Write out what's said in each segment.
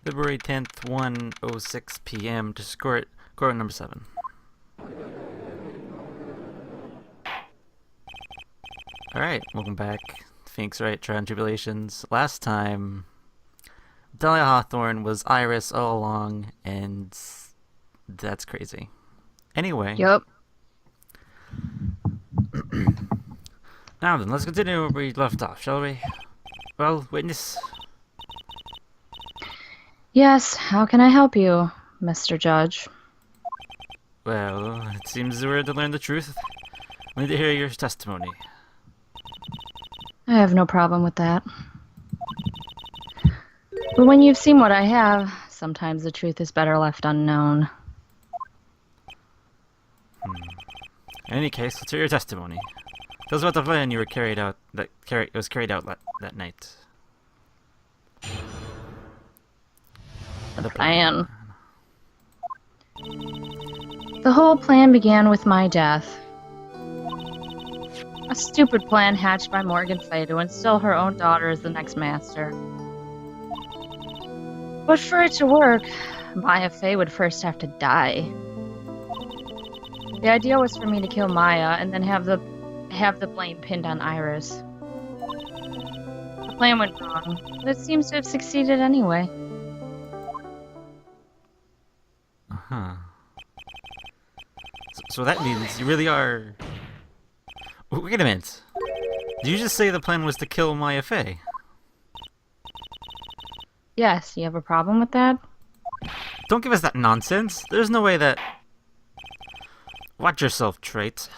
February 10th, 1:06 p.m. to court number 7. Alright, welcome back. Phoenix Wright, Tribulations. Last time, Dahila Hawthorne was Iris all along, and that's crazy. Anyway. Yep. Now then, let's continue where we left off, shall we? Well, witness. Yes, how can I help you, Mr. Judge? Well, it seems we're to learn the truth. We need to hear your testimony. I have no problem with that. But when you've seen what I have, sometimes the truth is better left unknown. In any case, let's hear your testimony. Tell us about the plan you were carried out that night. The plan. The whole plan began with my death. A stupid plan hatched by Morgan Fey to instill her own daughter as the next master. But for it to work, Maya Fey would first have to die. The idea was for me to kill Maya and then have the blame pinned on Iris. The plan went wrong, but it seems to have succeeded anyway. Uh-huh. So that means you really are... Wait a minute. Did you just say the plan was to kill Maya Fey? Yes, you have a problem with that? Don't give us that nonsense. There's no way that... Watch yourself, Trait.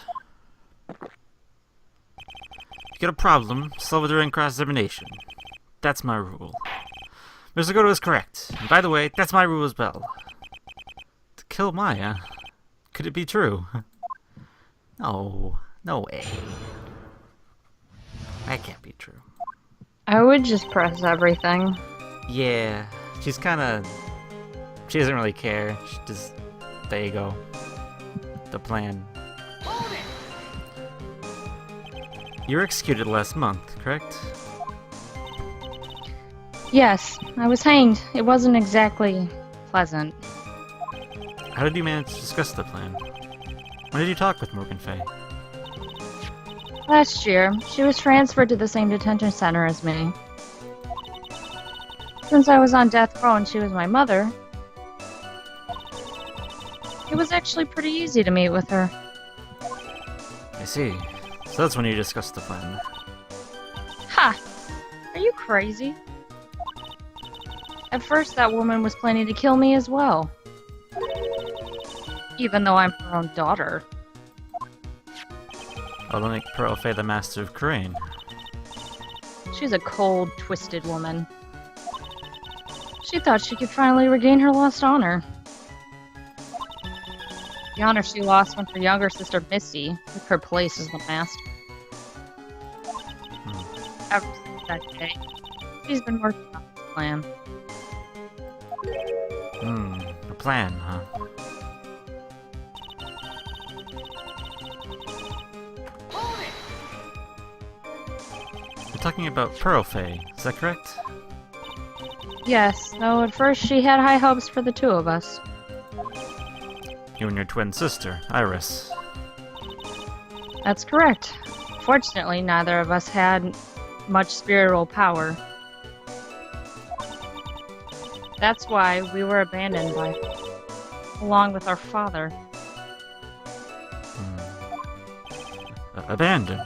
If you get a problem, solve it during cross-examination. That's my rule. Mr. Goto is correct. And by the way, that's my rule as well. To kill Maya? Could it be true? No. No way. That can't be true. I would just press everything. Yeah. She's kinda... She doesn't really care. She just... There you go. The plan. You were executed last month, correct? Yes, I was hanged. It wasn't exactly pleasant. How did you manage to discuss the plan? When did you talk with Morgan Fey? Last year, she was transferred to the same detention center as me. Since I was on death row and she was my mother, it was actually pretty easy to meet with her. I see. So that's when you discussed the plan. Ha! Are you crazy? At first, that woman was planning to kill me as well. Even though I'm her own daughter. I'll make Pearl Fey the master of Crane. She's a cold, twisted woman. She thought she could finally regain her lost honor. The honor she lost when her younger sister Misty took her place as the master. Ever since that day, she's been working on this plan. A plan, huh? You're talking about Pearl Fey, is that correct? Yes, though at first she had high hopes for the two of us. You and your twin sister, Iris. That's correct. Fortunately, neither of us had much spiritual power. That's why we were abandoned by her, along with our father. Abandoned?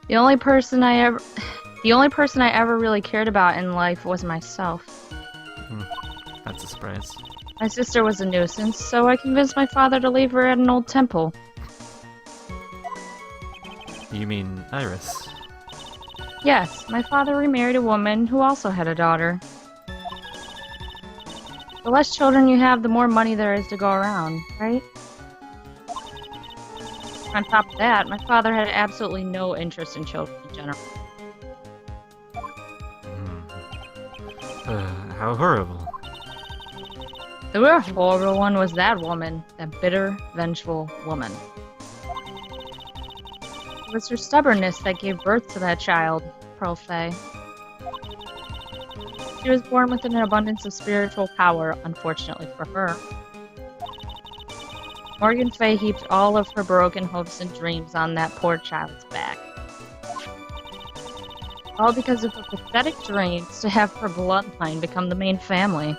The only person I ever really cared about in life was myself. That's a surprise. My sister was a nuisance, so I convinced my father to leave her at an old temple. You mean Iris? Yes, my father remarried a woman who also had a daughter. The less children you have, the more money there is to go around, right? On top of that, my father had absolutely no interest in children in general. How horrible. The real horrible one was that woman, that bitter, vengeful woman. It was her stubbornness that gave birth to that child, Pearl Fey. She was born with an abundance of spiritual power, unfortunately for her. Morgan Fey heaped all of her broken hopes and dreams on that poor child's back. All because of her pathetic dreams to have her bloodline become the main family.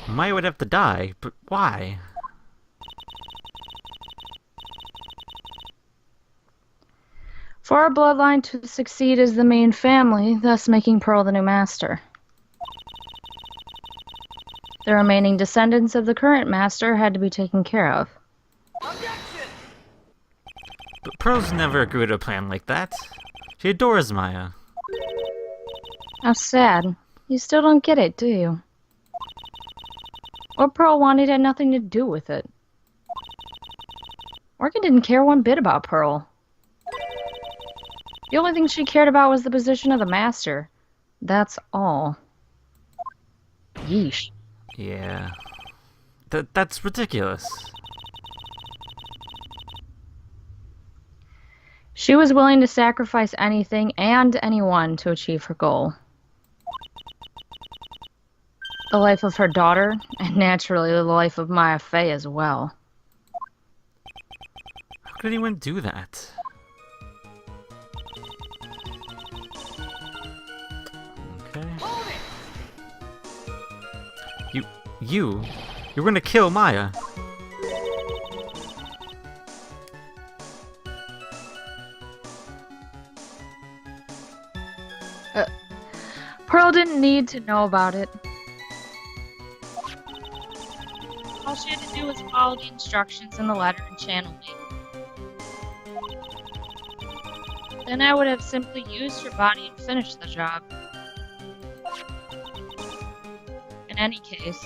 Maya would have to die, but why? For our bloodline to succeed as the main family, thus making Pearl the new master. The remaining descendants of the current master had to be taken care of. But Pearl's never agreed to a plan like that. She adores Maya. How sad. You still don't get it, do you? What Pearl wanted had nothing to do with it. Morgan didn't care one bit about Pearl. The only thing she cared about was the position of the master. That's all. Yeesh. Yeah. That's ridiculous. She was willing to sacrifice anything and anyone to achieve her goal. The life of her daughter, and naturally the life of Maya Fey as well. How could anyone do that? Okay. You're gonna kill Maya. Pearl didn't need to know about it. All she had to do was follow the instructions in the letter and channel me. Then I would have simply used her body and finished the job. In any case,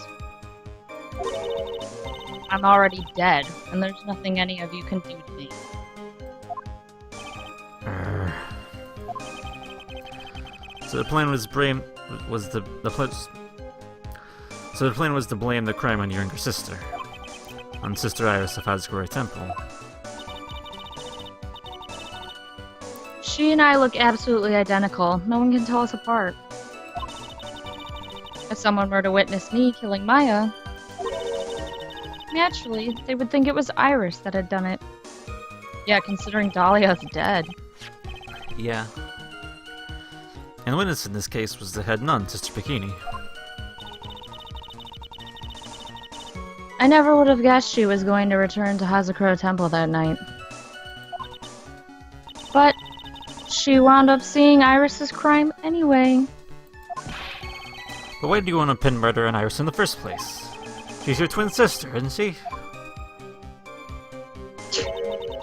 I'm already dead, and there's nothing any of you can do to me. So the plan was blame the crime on your younger sister, on Sister Iris of Hazgore Temple. She and I look absolutely identical. No one can tell us apart. If someone were to witness me killing Maya, naturally, they would think it was Iris that had done it. Yeah, considering Dahlia's dead. Yeah. And the witness in this case was the head nun, Sister Bikini. I never would have guessed she was going to return to Hazakura Temple that night. But she wound up seeing Iris's crime anyway. But why do you want to pin murder on Iris in the first place? She's your twin sister, isn't she?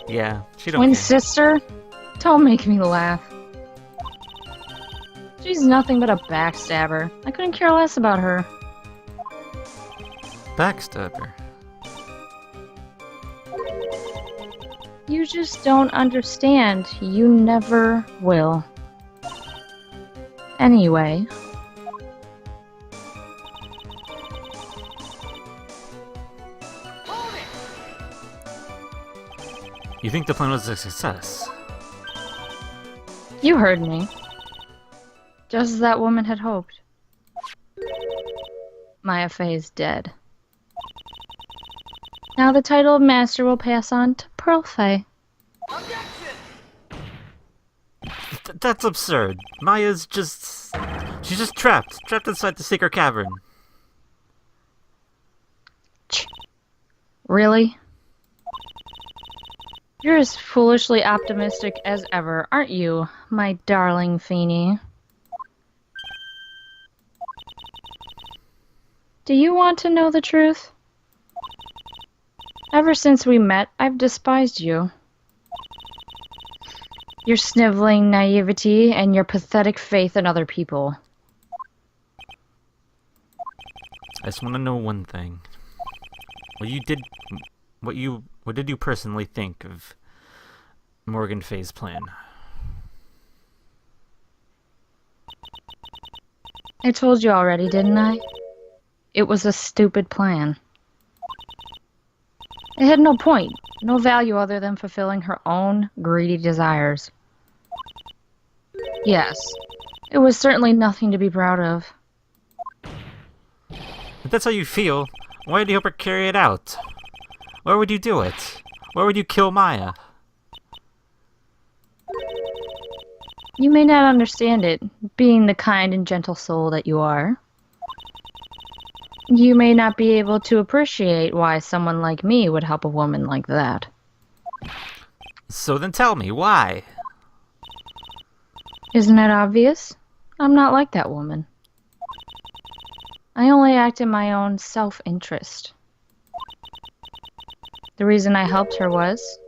Yeah, she don't Twin care. sister? Don't make me laugh. She's nothing but a backstabber. I couldn't care less about her. Backstabber. You just don't understand. You never will. Anyway. You think the plan was a success? You heard me. Just as that woman had hoped. Maya Fey is dead. Now the title of Master will pass on to Pearl Fey. That's absurd. Maya's just... She's just trapped. Trapped inside the secret cavern. Really? You're as foolishly optimistic as ever, aren't you, my darling Feeny? Do you want to know the truth? Ever since we met, I've despised you. Your sniveling naivety and your pathetic faith in other people. I just want to know one thing. What did you personally think of Morgan Fey's plan? I told you already, didn't I? It was a stupid plan. It had no point, no value other than fulfilling her own greedy desires. Yes, it was certainly nothing to be proud of. If that's how you feel, why do you help her carry it out? Why would you do it? Why would you kill Maya? You may not understand it, being the kind and gentle soul that you are. You may not be able to appreciate why someone like me would help a woman like that. So then tell me, why? Isn't it obvious? I'm not like that woman. I only act in my own self-interest. The reason I helped her was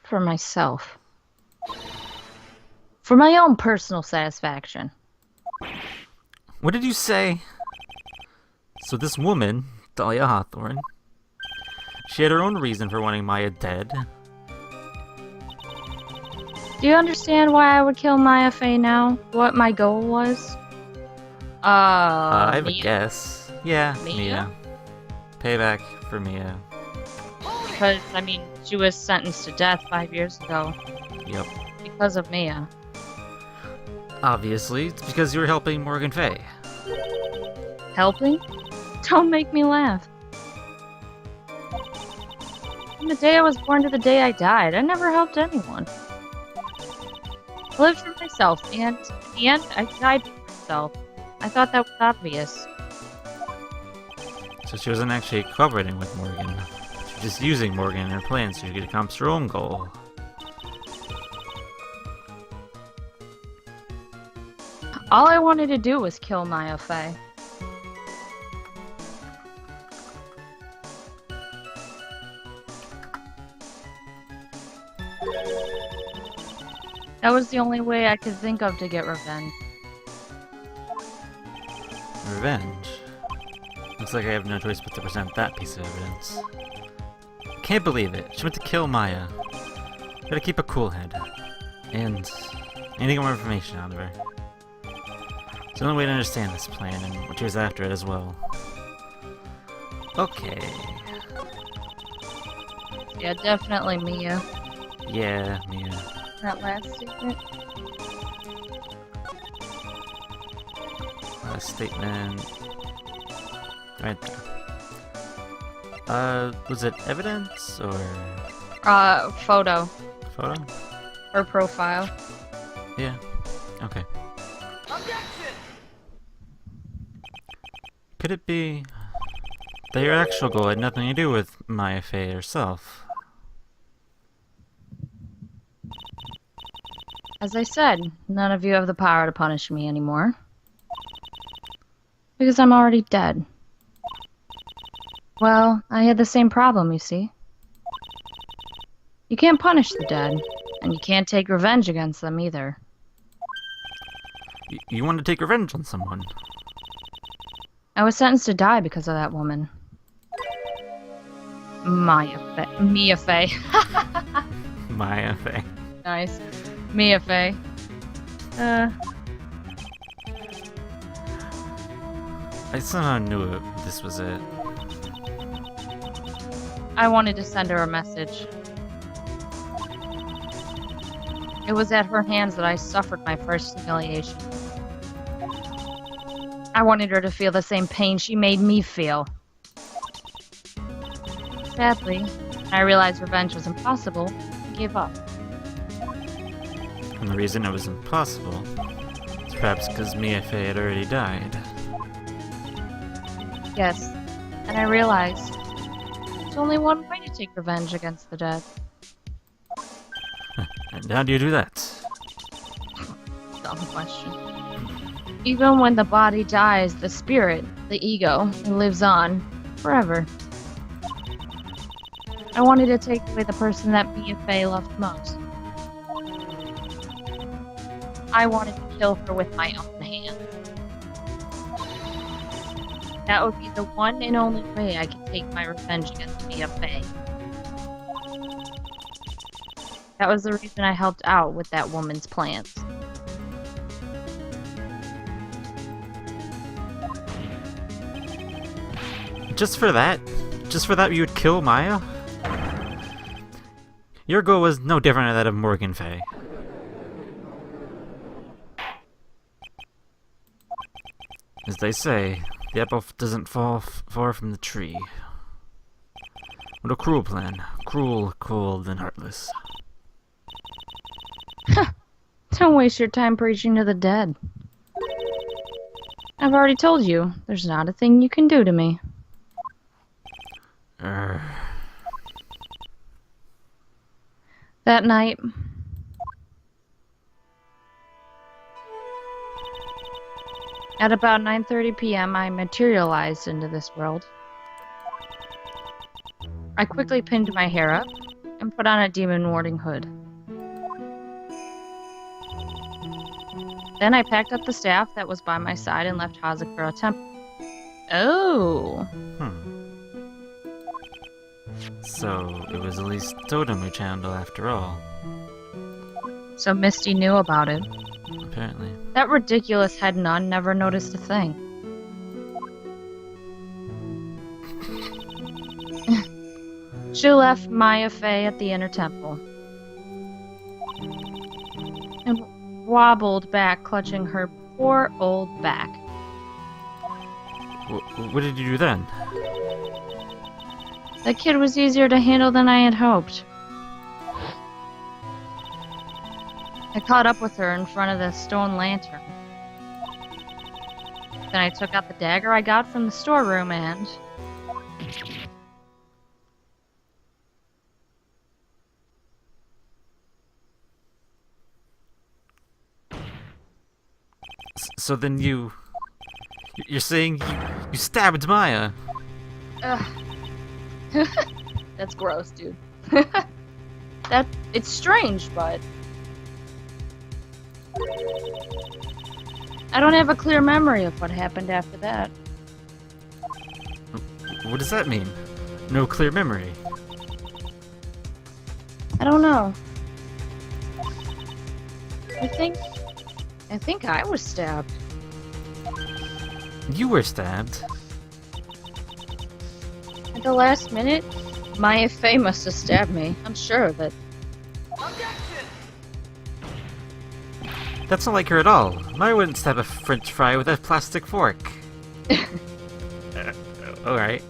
for myself. For my own personal satisfaction. What did you say? So this woman, Dahila Hawthorne, she had her own reason for wanting Maya dead. Do you understand why I would kill Maya Fey now? What my goal was? I have a Mia? guess. Yeah, Mia? Mia. Payback for Mia. Because, I mean, she was sentenced to death 5 years ago. Yep. Because of Mia. Obviously, it's because you were helping Morgan Fey. Helping? Don't make me laugh. From the day I was born to the day I died, I never helped anyone. I lived for myself, and in the end, I died for myself. I thought that was obvious. So she wasn't actually cooperating with Morgan. She was just using Morgan in her plan so she could accomplish her own goal. All I wanted to do was kill Maya Fey. That was the only way I could think of to get revenge. Revenge? Looks like I have no choice but to present that piece of evidence. Can't believe it. She went to kill Maya. Gotta keep a cool head. And I need to get more information out of her. It's the only way to understand this plan and what she was after it as well. Okay. Yeah, definitely Mia. Yeah, Mia. That last statement. Last statement. Right there. Was it evidence or Photo. photo? Or profile. Yeah. Okay. Could it be that your actual goal had nothing to do with Maya Fey herself? As I said, none of you have the power to punish me anymore. Because I'm already dead. Well, I had the same problem, you see. You can't punish the dead, and you can't take revenge against them either. You want to take revenge on someone? I was sentenced to die because of that woman. Mia Fey. Maya Fey. Nice. Mia Fey. I somehow knew this was it. I wanted to send her a message. It was at her hands that I suffered my first humiliation. I wanted her to feel the same pain she made me feel. Sadly, I realized revenge was impossible and gave up. And the reason it was impossible is perhaps because Mia Fey had already died. Yes, and I realized there's only one way to take revenge against the dead. And how do you do that? Dumb question. Even when the body dies, the spirit, the ego, lives on forever. I wanted to take away the person that Mia Fey loved most. I wanted to kill her with my own hand. That would be the one and only way I could take my revenge against Mia Fey. That was the reason I helped out with that woman's plans. Just for that? Just for that you would kill Maya? Your goal was no different than that of Morgan Fey. As they say, the apple doesn't fall far from the tree. What a cruel plan. Cruel, cold, and heartless. Don't waste your time preaching to the dead. I've already told you, there's not a thing you can do to me. That night, at about 9:30 p.m., I materialized into this world. I quickly pinned my hair up and put on a demon warding hood. Then I packed up the staff that was by my side and left Hazakura Temple. Oh. So, it was at least Totem who channeled after all. So Misty knew about it. Apparently. That ridiculous head nun never noticed a thing. She left Maya Fey at the inner temple. And wobbled back, clutching her poor old back. What did you do then? The kid was easier to handle than I had hoped. I caught up with her in front of the stone lantern. Then I took out the dagger I got from the storeroom and... So then you're saying you stabbed Maya? Ugh. That's gross, dude. It's strange, but... I don't have a clear memory of what happened after that. What does that mean? No clear memory? I don't know. I think I was stabbed. You were stabbed? At the last minute, Maya Fey must have stabbed me. I'm sure of it. That's not like her at all. Maya wouldn't stab a french fry with a plastic fork. Alright.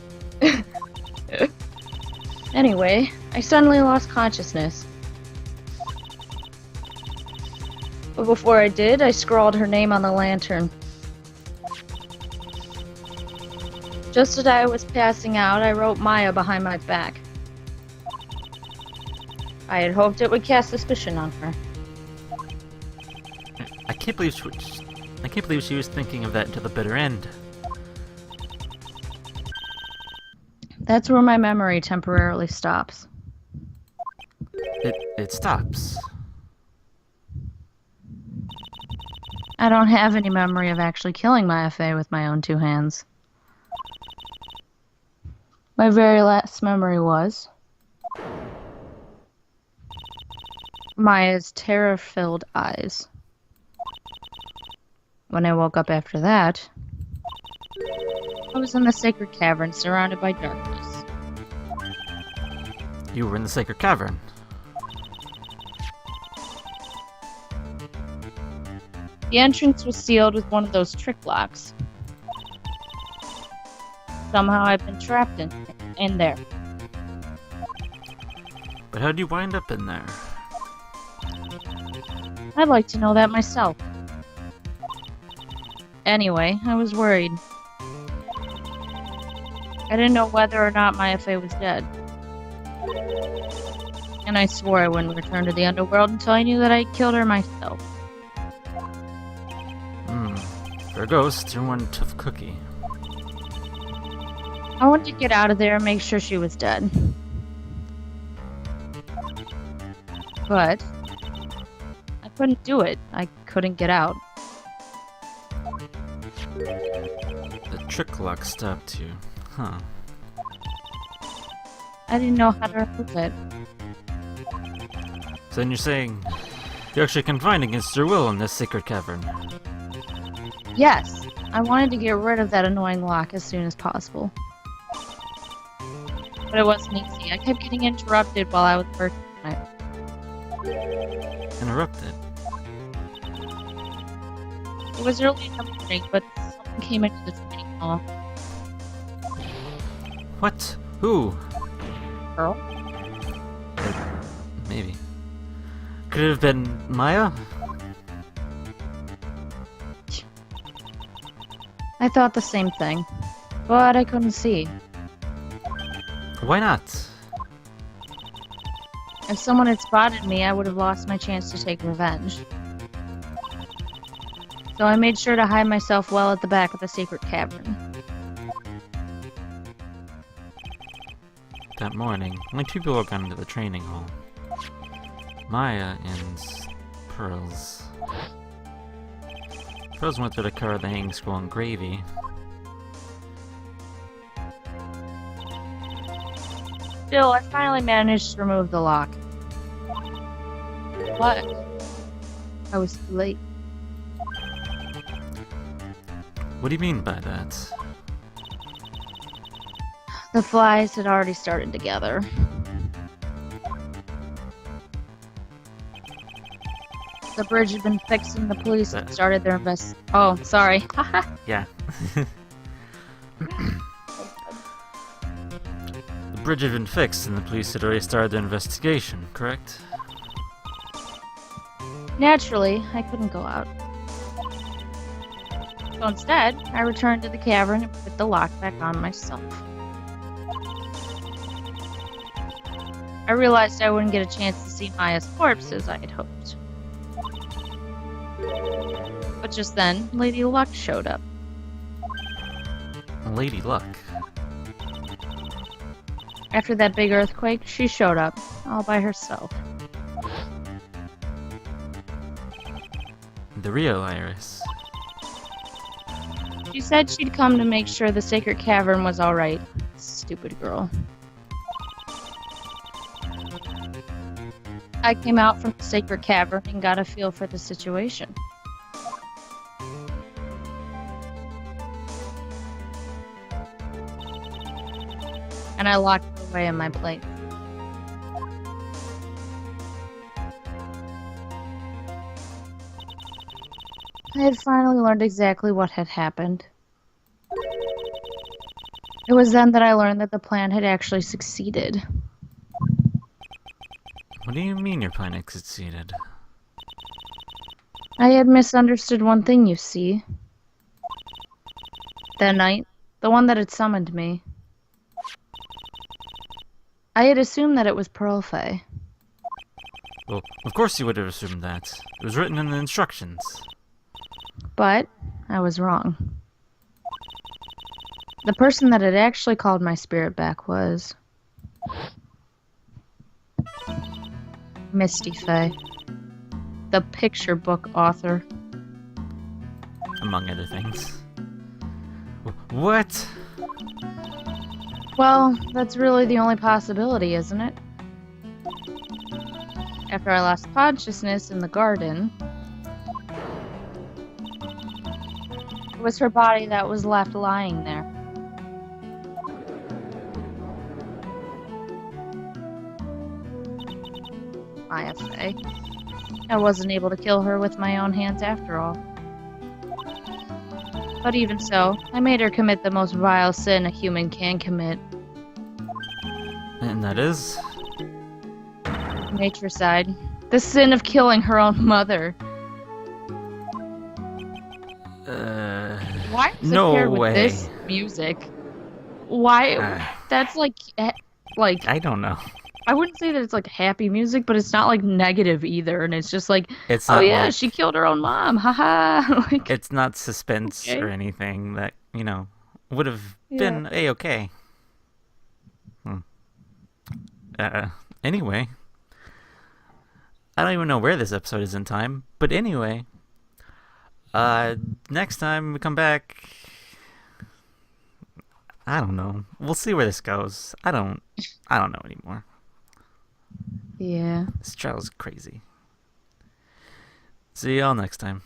Anyway, I suddenly lost consciousness. But before I did, I scrawled her name on the lantern. Just as I was passing out, I wrote Maya behind my back. I had hoped it would cast suspicion on her. I can't believe she was thinking of that until the bitter end. That's where my memory temporarily stops. It stops. I don't have any memory of actually killing Maya Fey with my own two hands. My very last memory was Maya's terror-filled eyes. When I woke up after that, I was in the sacred cavern surrounded by darkness. You were in the sacred cavern. The entrance was sealed with one of those trick locks. Somehow I've been trapped in there. But how'd you wind up in there? I'd like to know that myself. Anyway, I was worried. I didn't know whether or not Maya Fey was dead. And I swore I wouldn't return to the underworld until I knew that I'd killed her myself. For a ghost, you're one tough cookie. I wanted to get out of there and make sure she was dead. But I couldn't do it. I couldn't get out. The trick lock stopped you. Huh. I didn't know how to remove it. So then you're saying you're actually confined against your will in this sacred cavern. Yes, I wanted to get rid of that annoying lock as soon as possible. But it wasn't easy. I kept getting interrupted while I was working on it. Interrupted. It was early in the morning, but someone came into the training hall. What? Who? Girl? Maybe. Could it have been Maya? I thought the same thing, but I couldn't see. Why not? If someone had spotted me, I would have lost my chance to take revenge. So I made sure to hide myself well at the back of the secret cavern. That morning, only 2 people had gone into the training hall. Maya and Pearls. Pearls went through the cover of the hanging skull and gravy. Still, I finally managed to remove the lock. But I was too late. What do you mean by that? The flies had already started to gather. The bridge had been fixed and the police had started their Oh, sorry. Yeah. The bridge had been fixed and the police had already started their investigation, correct? Naturally, I couldn't go out. So instead, I returned to the cavern and put the lock back on myself. I realized I wouldn't get a chance to see Maya's corpse as I had hoped. But just then, Lady Luck showed up. Lady Luck. After that big earthquake, she showed up, all by herself. The real Iris. She said she'd come to make sure the sacred cavern was alright. Stupid girl. I came out from the sacred cavern and got a feel for the situation. And I locked her away in my place. I had finally learned exactly what had happened. It was then that I learned that the plan had actually succeeded. What do you mean your plan had succeeded? I had misunderstood one thing, you see. That night, the one that had summoned me. I had assumed that it was Pearl Fey. Well, of course you would have assumed that. It was written in the instructions. But I was wrong. The person that had actually called my spirit back was Misty Fey, the picture book author. Among other things. What? Well, that's really the only possibility, isn't it? After I lost consciousness in the garden, it was her body that was left lying there. Maya Fey. I wasn't able to kill her with my own hands after all. But even so, I made her commit the most vile sin a human can commit. And that is? Matricide. The sin of killing her own mother. Why is no it paired with way. this music? Why? That's like, I don't know. I wouldn't say that it's like happy music, but it's not like negative either. And it's just like, It's oh not yeah, like, she killed her own mom, haha. Like, it's not suspense Okay. or anything that, would have been A-okay. Anyway. I don't even know where this episode is in time, but anyway. Next time we come back, I don't know. We'll see where this goes. I don't know anymore. yeah. This trial is crazy. See y'all next time.